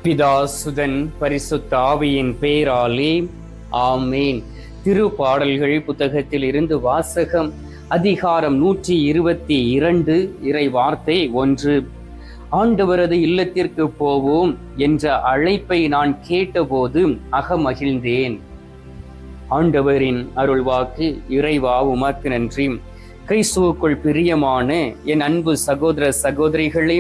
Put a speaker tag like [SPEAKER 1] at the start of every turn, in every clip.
[SPEAKER 1] பிதா சுதன் பரிசுத்த ஆவியின் பேராலே ஆமேன். திருப்பாடல்கள் புத்தகத்தில் இருந்து வாசகம். அதிகாரம் 122, இறை வார்த்தை 1. ஆண்டவரது இல்லத்திற்கு போவோம் என்ற அழைப்பை நான் கேட்டபோது அகமகிழ்ந்தேன். ஆண்டவரின் அருள்வாக்கு. இறைவா உமக்கு நன்றி. கிறிஸ்துவுக்குள் பிரியமான என் அன்பு சகோதர சகோதரிகளே,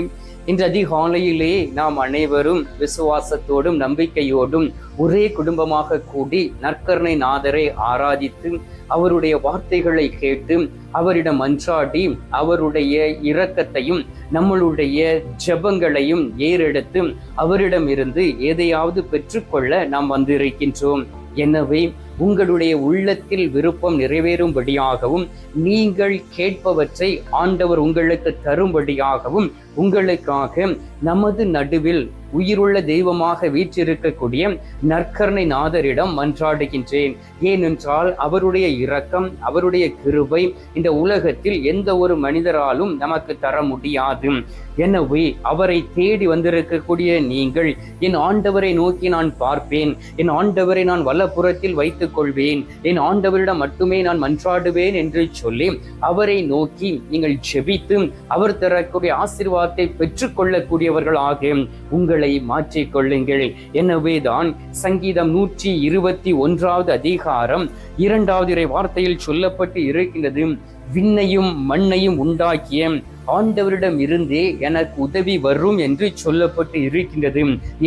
[SPEAKER 1] இன்று அதிகாலையிலே நாம் அனைவரும் விசுவாசத்தோடும் நம்பிக்கையோடும் ஒரே குடும்பமாக கூடி நற்கருணை நாதரை ஆராதித்து அவருடைய வார்த்தைகளை கேட்டு அவரிடம் மன்றாடி அவருடைய இரக்கத்தையும் நம்மளுடைய ஜெபங்களையும் ஏறெடுத்து அவரிடமிருந்து எதையாவது பெற்றுக்கொள்ள நாம் வந்திருக்கின்றோம். எனவே உங்களுடைய உள்ளத்தில் விருப்பம் நிறைவேறும்படியாகவும் நீங்கள் கேட்பவற்றை ஆண்டவர் உங்களுக்கு தரும்படியாகவும் உங்களுக்காக நமது நடுவில் உயிருள்ள தெய்வமாக வீற்றிருக்கக்கூடிய நற்கருணை நாதரிடம் மன்றாடுகின்றேன். ஏனென்றால் அவருடைய இரக்கம், அவருடைய கிருபை இந்த உலகத்தில் எந்த ஒரு மனிதராலும் நமக்கு தர முடியாது. எனவே அவரை தேடி வந்திருக்கக்கூடிய நீங்கள், என் ஆண்டவரை நோக்கி நான் பார்ப்பேன், என் ஆண்டவரை நான் வலப்புறத்தில் வைத்துக் கொள்வேன், என் ஆண்டவரிடம் மட்டுமே நான் மன்றாடுவேன் என்று சொல்லி அவரை நோக்கி நீங்கள் ஜெபித்து அவர் தரக்கூடிய ஆசீர்வாதத்தை பெற்றுக்கொள்ளக்கூடியவர்களாக உங்களை மாற்றிக்கொள்ளுங்கள். எனவேதான் சங்கீதம் 121 அதிகாரம் 2 இறை வார்த்தையில் சொல்லப்பட்டு இருக்கின்றது, விண்ணையும் மண்ணையும் உண்டாக்கிய ஆண்டவரிடம் இருந்தே எனக்கு உதவி வரும் என்று சொல்லப்பட்டு இருக்கின்றது.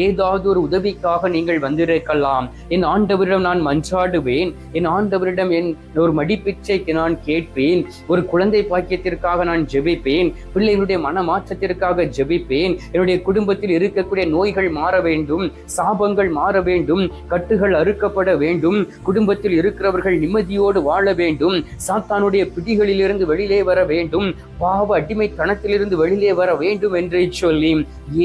[SPEAKER 1] ஏதாவது ஒரு உதவிக்காக நீங்கள் வந்திருக்கலாம். என் ஆண்டவரிடம் நான் மன்றாடுவேன், என் ஆண்டவரிடம் ஒரு மடிப்பிச்சைக்கு நான் கேட்பேன், ஒரு குழந்தை பாக்கியத்திற்காக நான் ஜெபிப்பேன், பிள்ளைகளுடைய மனமாற்றத்திற்காக ஜெபிப்பேன், என்னுடைய குடும்பத்தில் இருக்கக்கூடிய நோய்கள் மாற வேண்டும், சாபங்கள் மாற வேண்டும், கட்டுகள் அறுக்கப்பட வேண்டும், குடும்பத்தில் இருக்கிறவர்கள் நிம்மதியோடு வாழ வேண்டும், சாத்தானுடைய பிடிகளிலிருந்து வெளியிலே வர வேண்டும், பாவ அடிமை கணத்திலிருந்து வெளியே வர வேண்டும் என்று சொல்லி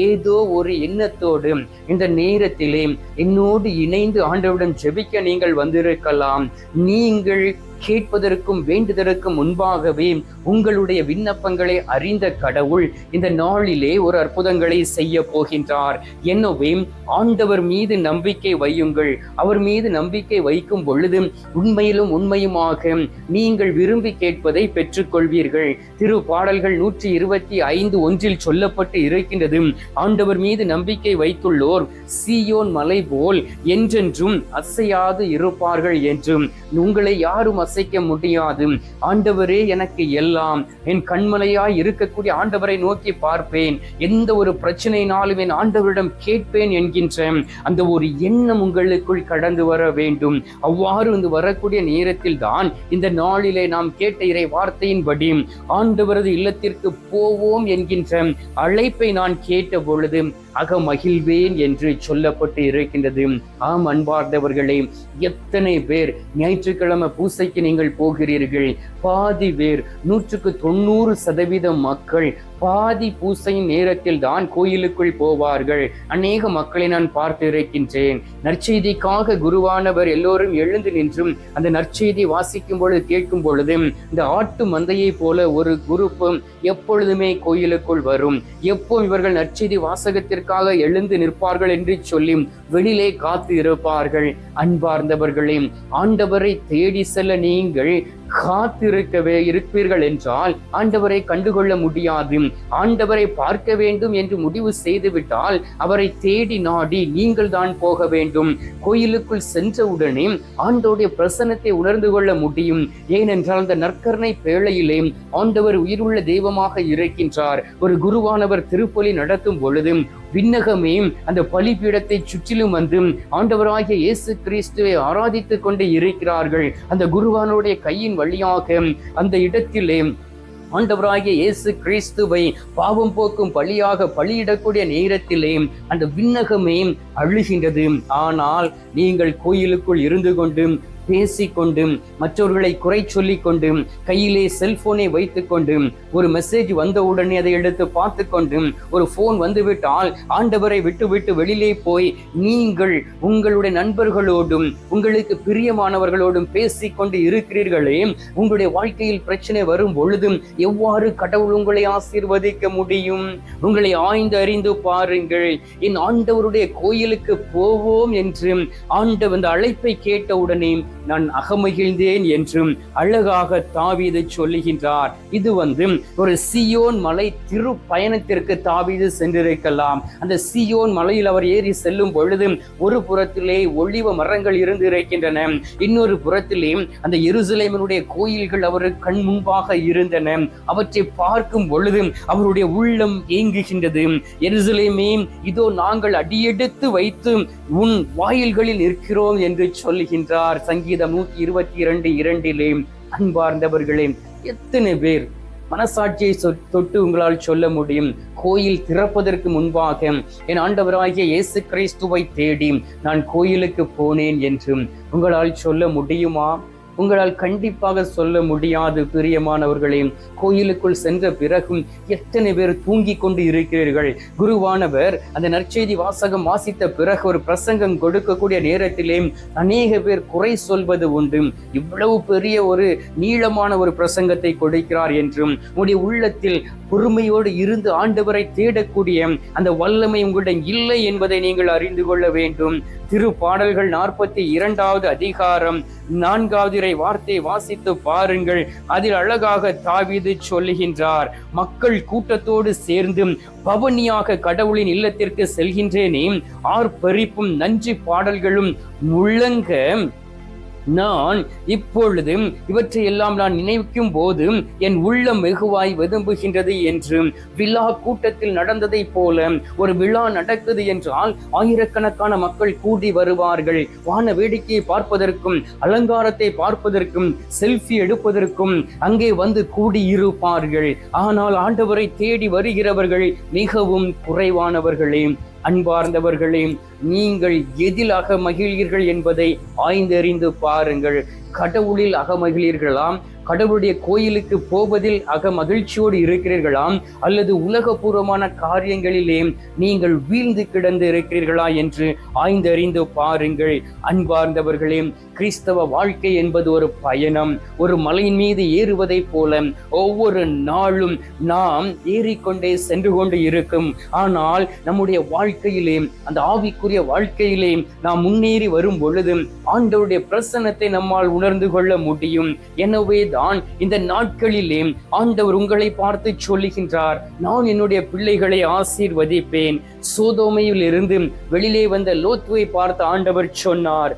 [SPEAKER 1] ஏதோ ஒரு எண்ணத்தோடு இந்த நேரத்திலே என்னோடு இணைந்து ஆண்டவரிடம் ஜெபிக்க நீங்கள் வந்திருக்கலாம். நீங்கள் கேட்பதற்கும் வேண்டுதற்கும் முன்பாகவே உங்களுடைய விண்ணப்பங்களை அறிந்த கடவுள் இந்த நாளிலே ஒரு அற்புதங்களை செய்ய போகின்றார். எனவே ஆண்டவர் மீது நம்பிக்கை வையுங்கள். அவர் மீது நம்பிக்கை வைக்கும் பொழுது உண்மையிலும் உண்மையுமாக நீங்கள் விரும்பி கேட்பதை பெற்றுக்கொள்வீர்கள். திருப்பாடல்கள் 125:1 சொல்லப்பட்டு இருக்கின்றது, ஆண்டவர் மீது நம்பிக்கை வைத்துள்ளோர் சீயோன் மலை போல் என்றென்றும் அசையாது இருப்பார்கள் என்றும். உங்களை யாரும் அசைக்க முடியாது. ஆண்டவரே எனக்கு எல்லாம், என் கண்மலையாய் இருக்கக்கூடிய ஆண்டவரை நோக்கி பார்ப்பேன், எந்த ஒரு பிரச்சனையினாலும் என் ஆண்டவரிடம் கேட்பேன் என்கின்ற அந்த ஒரு எண்ணம் உங்களுக்குள் கடந்து வர வேண்டும். அவ்வாறு வரக்கூடிய நேரத்தில் தான் இந்த நாளிலே நாம் கேட்ட இறை வார்த்தையின்படி ஆண்டவரது இல்லத்திற்கு போவோம் என்கின்ற அழைப்பை நான் கேட்ட பொழுது அகமகிழ்வேன் என்று சொல்லப்பட்டு இருக்கின்றது. ஆம் அன்பார்ந்தவர்களே, எத்தனை பேர் ஞாயிற்றுக்கிழமை பூசைக்கு நீங்கள் போகிறீர்கள்? பாதி பேர், 190% மக்கள் பாதி பூசையின் நேரத்தில் தான் கோயிலுக்குள் போவார்கள். அநேக மக்களை நான் பார்த்து இருக்கின்றேன். நற்செய்திக்காக குருவானவர் எல்லோரும் எழுந்து நின்றும் அந்த நற்செய்தி வாசிக்கும் பொழுது கேட்கும் பொழுது இந்த ஆட்டு மந்தையை போல ஒரு குரூப் எப்பொழுதுமே கோயிலுக்குள் வரும். எப்போ இவர்கள் நற்செய்தி வாசகத்திற்காக எழுந்து நிற்பார்கள் என்று சொல்லி வெளியிலே காத்து இருப்பார்கள். அன்பார்ந்தவர்களே, ஆண்டவரை தேடி செல்ல நீங்கள் காத்திருக்கவே இருப்பீர்கள் என்றால் ஆண்டவரை கண்டுகொள்ள முடியாது. ஆண்டவரை பார்க்க வேண்டும் என்று முடிவு செய்துவிட்டால் அவரை தேடி நாடி நீங்கள் தான் போக வேண்டும். கோயிலுக்குள் சென்றவுடனே ஆண்டவருடைய பிரசன்னத்தை உணர்ந்து கொள்ள முடியும். ஏனென்றால் அந்த நற்கருணை பேழையிலே ஆண்டவர் உயிருள்ள தெய்வமாக இருக்கின்றார். ஒரு குருவானவர் திருப்பலி நடத்தும் பொழுது விண்ணகமே அந்த பலிபீடத்தை சுற்றிலும் வந்து ஆண்டவராகிய இயேசு கிறிஸ்துவை ஆராதித்துக் கொண்டு இருக்கிறார்கள். அந்த குருவானுடைய கையின் வழியாக அந்த இடத்திலே ஆண்டவராகிய இயேசு கிறிஸ்துவை பாவம் போக்கும் பலியாக பலியிடக்கூடிய நேரத்திலே அந்த விண்ணகமே அழுகின்றது. ஆனால் நீங்கள் கோயிலுக்குள் இருந்து கொண்டு பேசிக்கொண்டு, மற்றவர்களை குறை சொல்லிக் கொண்டு, கையிலே செல்போனை வைத்துக் கொண்டு, ஒரு மெசேஜ் வந்த உடனே அதை எடுத்து பார்த்து கொண்டு, ஒரு போன் வந்துவிட்டால் ஆண்டவரை விட்டுவிட்டு வெளியிலே போய் நீங்கள் உங்களுடைய நண்பர்களோடும் உங்களுக்கு பிரியமானவர்களோடும் பேசிக்கொண்டு இருக்கிறீர்களே, உங்களுடைய வாழ்க்கையில் பிரச்சனை வரும் பொழுதும் எவ்வாறு கடவுள் உங்களை ஆசீர்வதிக்க முடியும்? உங்களை ஆய்ந்து அறிந்து பாருங்கள். என் ஆண்டவருடைய கோயிலுக்கு போவோம் என்று ஆண்டவர் அந்த அழைப்பை கேட்டவுடனே நான் அகமகிழ்ந்தேன் என்றும் அழகாக தாவீது சொல்லுகின்றார். இது ஒரு சியோன் மலை திரு பயணத்திற்கு தாவீது சென்றிருக்கலாம். அந்த சியோன் மலையில் அவர் ஏறி செல்லும் பொழுது ஒரு புறத்திலே ஒலிவ மரங்கள் இருந்து இருக்கின்றன, இன்னொரு புறத்திலே அந்த எருசலேமினுடைய கோயில்கள் அவருக்கு கண் முன்பாக இருந்தன. அவற்றை பார்க்கும் பொழுது அவருடைய உள்ளம் ஏங்குகின்றது. எருசலேமே, இதோ நாங்கள் அடியெடுத்து வைத்து உன் வாயில்களில் நிற்கிறோம் என்று சொல்லுகின்றார். சங்கீதம் 122:2. அன்பார்ந்தவர்களே, எத்தனை பேர் மனசாட்சியை தொட்டு உங்களால் சொல்ல முடியும், கோயில் திறப்பதற்கு முன்பாக என் ஆண்டவராகிய இயேசு கிறிஸ்துவை தேடி நான் கோயிலுக்கு போனேன் என்று உங்களால் சொல்ல முடியுமா? உங்களால் கண்டிப்பாக சொல்ல முடியாது. பிரியமானவர்களே, கோயிலுக்குள் சென்ற பிறகும் எத்தனை பேர் தூங்கி கொண்டு இருக்கிறீர்கள்? குருவானவர் அந்த நற்செய்தி வாசகம் வாசித்த பிறகு ஒரு பிரசங்கம் கொடுக்கக்கூடிய நேரத்திலே அநேக பேர் குறை சொல்வது உண்டு. இவ்வளவு பெரிய ஒரு நீளமான ஒரு பிரசங்கத்தை கொடுக்கிறார் என்றும், உங்களுடைய உள்ளத்தில் பொறுமையோடு இருந்து ஆண்டவரை தேடக்கூடிய அந்த வல்லமை உங்களிடம் இல்லை என்பதை நீங்கள் அறிந்து கொள்ள வேண்டும். திருப்பாடல்கள் 42வது அதிகாரம் 4வது வார்த்தையை வாசித்து பாருங்கள். அதில் அழகாக தாவீது சொல்லுகின்றார், மக்கள் கூட்டத்தோடு சேர்ந்து பவனியாக கடவுளின் இல்லத்திற்கு செல்கின்றேனே, ஆர்ப்பரிப்பும் நன்றி பாடல்களும் முழங்க நான் இப்பொழுது இவற்றை எல்லாம் நான் நினைக்கும் போது என் உள்ளம் வெகுவாய் வெதும்புகின்றது என்று. விழா கூட்டத்தில் நடந்ததை போல ஒரு விழா நடக்குது என்றால் ஆயிரக்கணக்கான மக்கள் கூடி வருவார்கள். வான வேடிக்கையை பார்ப்பதற்கும் அலங்காரத்தை பார்ப்பதற்கும் செல்ஃபி எடுப்பதற்கும் அங்கே வந்து கூடி இருப்பார்கள். ஆனால் ஆண்டவரை தேடி வருகிறவர்கள் மிகவும் குறைவானவர்களே. அன்பார்ந்தவர்களே, நீங்கள் எதில் அகமகிழ்கிறீர்கள் என்பதை ஆய்ந்தறிந்து பாருங்கள். கடவுளில் அகமகிழ்கிறீர்களாம், கடவுளுடைய கோயிலுக்கு போவதில் மகிழ்ச்சியோடு இருக்கிறீர்களாம், அல்லது உலகபூர்வமான காரியங்களிலே நீங்கள் வீழ்ந்து கிடந்து இருக்கிறீர்களா என்று ஆய்ந்தறிந்து பாருங்கள். அன்பார்ந்தவர்களே, கிறிஸ்தவ வாழ்க்கை என்பது ஒரு பயணம். ஒரு மலையின் மீது ஏறுவதை போல ஒவ்வொரு நாளும் நாம் ஏறிக்கொண்டே சென்று கொண்டு இருக்கும். ஆனால் நம்முடைய வாழ்க்கையிலே, அந்த ஆவிக்குரிய வாழ்க்கையிலே நாம் முன்னேறி வரும் பொழுது ஆண்டவருடைய பிரசன்னத்தை நம்மால் உணர்ந்து கொள்ள முடியும். எனவே தான் இந்த நாட்களிலே ஆண்டவர் உங்களை பார்த்து சொல்லுகின்றார், நான் என்னுடைய பிள்ளைகளை ஆசீர்வதிப்பேன். சோதோமையில் இருந்து வெளியிலே வந்த லோத்துவை பார்த்து ஆண்டவர் சொன்னார்.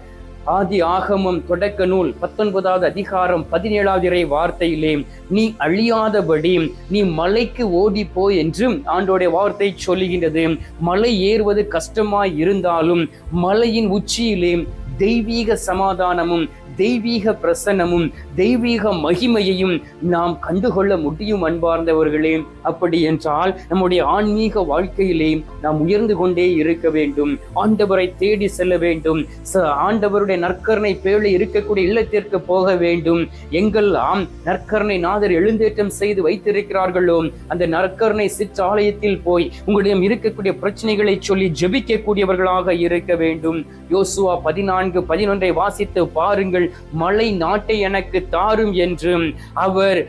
[SPEAKER 1] ஆதி ஆகமம் தொடக்க நூல் 19வது அதிகாரம் 17வது வார்த்தையிலே, நீ அழியாதபடி நீ மலைக்கு ஓடி போய் என்று ஆண்டோடைய வார்த்தை சொல்லுகின்றது. மலை ஏறுவது கஷ்டமாய் இருந்தாலும் மலையின் உச்சியிலே தெய்வீக சமாதானமும் தெய்வீக பிரசன்னமும் தெய்வீக மகிமையையும் நாம் கண்டுகொள்ள முடியும். அன்பார்ந்தவர்களே, அப்படி என்றால் நம்முடைய ஆன்மீக வாழ்க்கையிலே நாம் உயர்ந்து கொண்டே இருக்க வேண்டும். ஆண்டவரை தேடி செல்ல வேண்டும். ஆண்டவருடைய நற்கருணை பேழை இருக்கக்கூடிய இல்லத்திற்கு போக வேண்டும். எங்கெல்லாம் நற்கருணை நாதர் எழுந்தேற்றம் செய்து வைத்திருக்கிறார்களோ அந்த நற்கருணை சிற்றாலயத்தில் போய் உங்களிடம் இருக்கக்கூடிய பிரச்சனைகளை சொல்லி ஜெபிக்கக்கூடியவர்களாக இருக்க வேண்டும். யோசுவா 14:11 வாசித்து பாருங்கள். மலை நாட்டை எனக்கு தாரும் என்று அவர்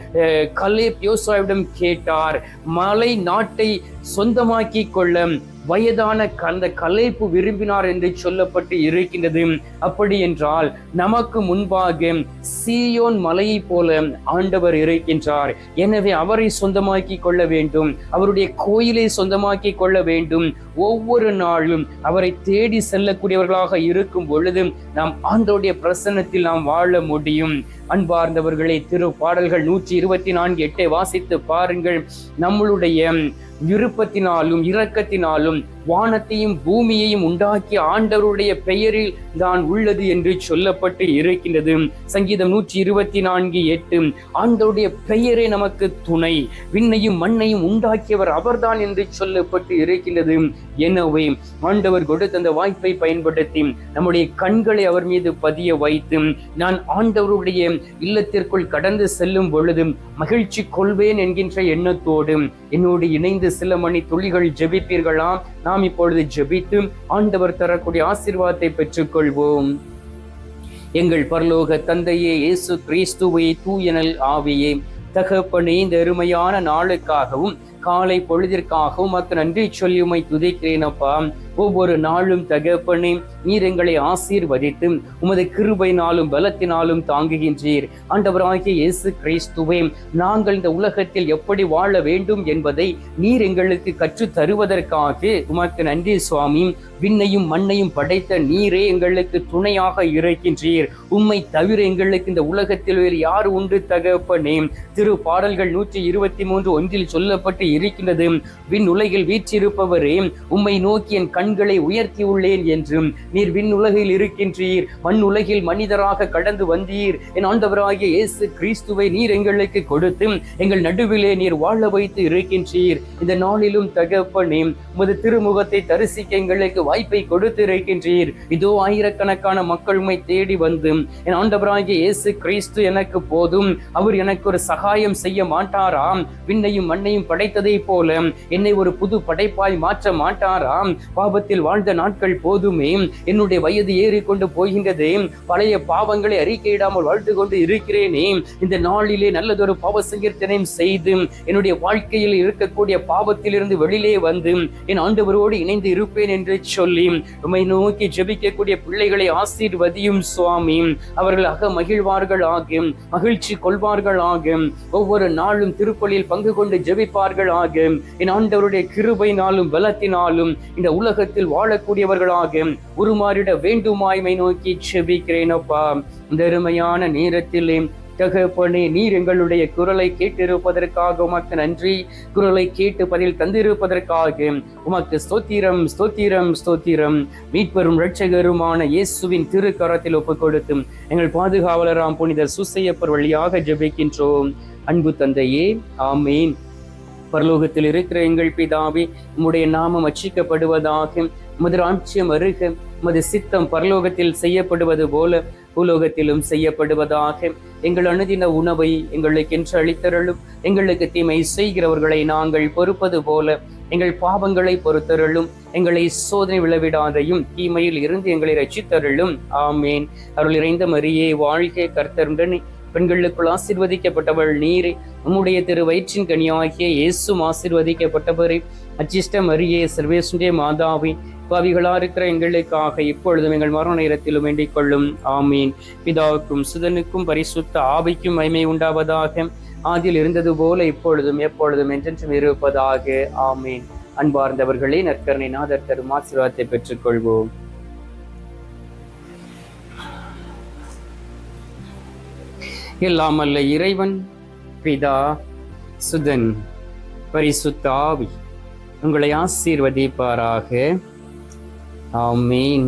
[SPEAKER 1] கலேப் யோசுவாவிடம் கேட்டார். மலை நாட்டை சொந்தமாக்கி கொள்ள வயதான அந்த கலேப்பு விரும்பினார் என்று சொல்லப்பட்டு இருக்கின்றது. அப்படி என்றால் நமக்கு முன்பாக சீயோன் மலையை போல ஆண்டவர் இருக்கின்றார். எனவே அவரை சொந்தமாக்கி கொள்ள வேண்டும், அவருடைய கோயிலை சொந்தமாக்கி கொள்ள வேண்டும். ஒவ்வொரு நாளும் அவரை தேடி செல்லக்கூடியவர்களாக இருக்கும் பொழுது நாம் ஆண்டவருடைய பிரசன்னத்தில் நாம் வாழ முடியும். அன்பார்ந்தவர்களை, திருப்பாடல்கள் 124:8 வாசித்து பாருங்கள். நம்மளுடைய விருப்பத்தினாலும் இரக்கத்தினாலும் வானத்தையும் பூமியையும் உண்டாக்கிய ஆண்டவருடைய பெயரில் தான் உள்ளது என்று சொல்லப்பட்டு இருக்கின்றது. சங்கீதம் 124:8. ஆண்டவருடைய பெயரே நமக்கு துணை, விண்ணையும் மண்ணையும் உண்டாக்கியவர் அவர்தான் என்று சொல்லப்பட்டு இருக்கின்றது. எனவே ஆண்டவர் கொடுத்த அந்த வாய்ப்பை பயன்படுத்தி நம்முடைய கண்களை அவர் மீது பதிய வைத்து நான் ஆண்டவருடைய இல்லத்திற்குள் கடந்து செல்லும் பொழுது மகிழ்ச்சி கொள்வேன் என்கின்ற எண்ணத்தோடு என்னோடு இணைந்து சில மணி துளிகள் ஜெபிப்பீர்களா? நாம் இப்பொழுது ஜெபித்து ஆண்டவர் தரக்கூடிய ஆசீர்வாதத்தை பெற்றுக்கொள்வோம். எங்கள் பரலோக தந்தையே, இயேசு கிறிஸ்துவே, தூயனல் ஆவியே, தகப்பனே, இந்த அருமையான நாளுக்காகவும் காலை பொழுதிற்காகவும் உமக்கு நன்றி சொல்லி உம்மை துதிக்கிறேன் அப்பா. ஒவ்வொரு நாளும் தகப்பனே, நீர் எங்களை ஆசீர்வதித்து உமது கிருபையினாலும் பலத்தினாலும் தாங்குகின்றீர். ஆண்டவராகிய இயேசு கிறிஸ்துவே, நாங்கள் இந்த உலகத்தில் எப்படி வாழ வேண்டும் என்பதை நீர் எங்களுக்கு கற்றுத் தருவதற்காக உமக்கு நன்றி சுவாமி. விண்ணையும் மண்ணையும் படைத்த நீரே எங்களுக்கு துணையாக இருக்கின்றீர். உம்மை தவிர எங்களுக்கு இந்த உலகத்தில் வேறு யார் உண்டு தகப்பனே? திரு பாடல்கள் 123:1 சொல்லப்பட்டு இருக்கின்றது, விண் உலகில் வீற்றிருப்பவரே, உம்மை நோக்கி என் கண்களை உயர்த்தி உள்ளேன் என்றும். நீர் விண் உலகில் இருக்கின்றீர், மண் உலகில் மனிதராக கடந்து வந்தீர். என் ஆண்டவராகிய இயேசு கிறிஸ்துவை நீர் எங்களுக்கு கொடுத்து எங்கள் நடுவிலே நீர் வாழ வைத்து இருக்கின்றீர். இந்த நாளிலும் தகப்பனே, உமது திருமுகத்தை தரிசிக்க எங்களுக்கு வாய்ப்பை கொடுத்து இருக்கின்றீர். இதோ ஆயிரக்கணக்கான மக்கள் உம்மை தேடி வந்து என் ஆண்டவராகிய இயேசு கிறிஸ்து எனக்கு போதும், அவர் எனக்கு ஒரு சகாயம் செய்ய மாட்டாராம், விண்ணையும் மண்ணையும் படைத்ததை போல என்னை ஒரு புது படைப்பாய் மாற்ற மாட்டாராம், பாவத்தில் வாழ்ந்த நாட்கள் போதுமே, என்னுடைய வயது ஏறிக்கொண்டு போகின்றதே, பழைய பாவங்களை அறிக்கையிடாமல் வாழ்ந்து கொண்டு இருக்கிறேனே, இந்த நாளிலே நல்லதொரு பாவ சங்கீர்த்தனையும் செய்து என்னுடைய வாழ்க்கையில் இருக்கக்கூடிய பாவத்திலிருந்து வெளியிலே வந்து என் ஆண்டவரோடு இணைந்து இருப்பேன் என்று சொல்லி உம்மை நோக்கி ஜெபிக்கக்கூடிய பிள்ளைகளை ஆசீர்வதியும் சுவாமி. அவர்கள் மகிழ்வார்கள் ஆகும், மகிழ்ச்சி கொள்வார்கள் ஆகும், ஒவ்வொரு நாளும் திருப்பலியில் பங்கு கொண்டு ஜெபிப்பார்கள் ஆகும். என் ஆண்டவருடைய கிருபையினாலும் பலத்தினாலும் இந்த உலகத்தில் வாழக்கூடியவர்களாக உருமாறிட வேண்டுமாய்மை நோக்கி ஜெபிக்கிறேன் அப்பா. இந்த அருமையான நேரத்திலே தகப்பனே, நீர் எங்களுடைய குரலை கேட்டிருப்பதற்காக உமக்கு நன்றி. குரலை கேட்டு பதில் தந்திருப்பதற்காக உமக்கு ஸ்தோத்திரம், ஸ்தோத்திரம், ஸ்தோத்திரம். மீட்பெரும் இரட்சகருமான இயேசுவின் திருக்கரத்தில் ஒப்புக் கொடுத்தும் எங்கள் பாதுகாவலராம் புனிதர் சூசையப்பர் வழியாக ஜெபிக்கின்றோம். அன்பு தந்தையே, ஆமீன். பரலோகத்தில் இருக்கிற எங்கள் பிதாவே, உம்முடைய நாமம் அர்ச்சிக்கப்படுவதாக, உமது ராஜ்யம் வருக, உமது சித்தம் பரலோகத்தில் செய்யப்படுவது போல பூலோகத்திலும் செய்யப்படுவதாக. எங்கள் அனுதின உணவை எங்களுக்கென்று அளித்தருளும். எங்களுக்கு தீமை செய்கிறவர்களை நாங்கள் பொறுப்பது போல எங்கள் பாவங்களை பொறுத்தருளும். எங்களை சோதனை விளைவிடாதையும் தீமையில் இருந்து எங்களை ரட்சித்தருளும். ஆமேன். அருள் நிறைந்த மரியே வாழ்க, கர்த்தருடன் பெண்களுக்குள் ஆசீர்வதிக்கப்பட்டவள் நீரே, உம்முடைய திரு வயிற்றின் கனியாகிய இயேசும் ஆசீர்வதிக்கப்பட்டவரே. அச்சிஷ்ட மரியே, சர்வேசுடைய மாதாவே, பாவிகளா இருக்கிற எங்களுக்காக இப்பொழுதும் எங்கள் மரண நேரத்திலும் வேண்டிக் கொள்ளும். ஆமீன். பிதாவுக்கும் சுதனுக்கும் பரிசுத்த ஆவிக்கும் மகிமை உண்டாவதாக. ஆதியில் இருந்தது போல இப்பொழுதும் எப்பொழுதும் என்றென்றும் இருப்பதாக. ஆமீன். அன்பார்ந்தவர்களே, நற்கருணை நாதர் தரும் ஆசீர்வாதத்தை பெற்றுக்கொள்வோம். எல்லாம் அல்ல இறைவன், பிதா, சுதன், பரிசுத்த ஆவி உங்களை ஆசீர்வதிப்பாராக. ஆமீன்.